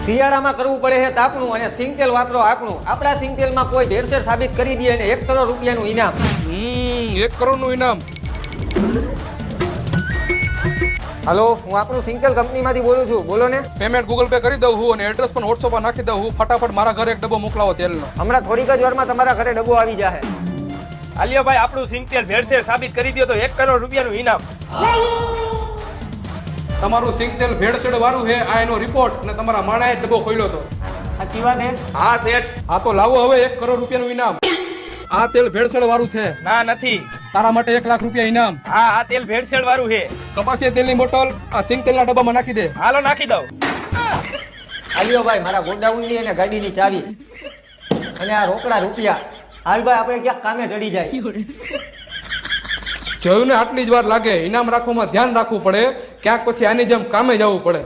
શિયાળામાં કરવું પડે છે તાપણું અને સિંગતેલ વાપરો આપણું. આપણા સિંગતેલમાં કોઈ ભેળસેળ સાબિત કરી દે અને 1 કરોડ રૂપિયાનું ઇનામ. 1 કરોડનું ઇનામ. હાલો, હું આપણું સિંગતેલ કંપનીમાંથી બોલું છું. બોલો ને. પેમેન્ટ ગૂગલ પે કરી દઉં હું અને એડ્રેસ પણ WhatsApp પર નાખી દઉં હું. ફટાફટ મારા ઘરે એક ડબ્બો મોકલાવો તેલનો. હમણાં થોડીક જ વારમાં તમારા ઘરે ડબ્બો આવી જશે. આલિયાભાઈ, આપણું સિંગતેલ ભેળસેળ સાબિત કરી દો તો 1 કરોડ રૂપિયાનું ઇનામ. તમારું સિંગતેલ ભેળસેળ વાળું છે, આ એનો રિપોર્ટ અને તમારા માણાએ ડબ્બો ખોલ્યો હતો. સાચી વાત હે? હા શેઠ. આ તો લાવો હવે 1 કરોડ રૂપિયાનું ઇનામ. આ તેલ ભેળસેળ વાળું છે. ના નથી. તારા માટે 1 લાખ રૂપિયા ઇનામ. હા, આ તેલ ભેળસેળ વાળું છે. કપાસિયા તેલની બોટલ આ સિંગતેલના ડબ્બામાં નાખી દે. હાલો નાખી દઉં. આલ્યો ભાઈ, મારા ગોડાઉનની અને ગાડીની ચાવી અને આ રોકડા રૂપિયા. હાલ ભાઈ, આપણે ક્યાંક કામે ચડી જાય. જોયું ને, આટલી જ વાર લાગે. ઇનામ રાખવામાં ધ્યાન રાખવું પડે, ક્યાંક પછી આની જેમ કામે જવું પડે.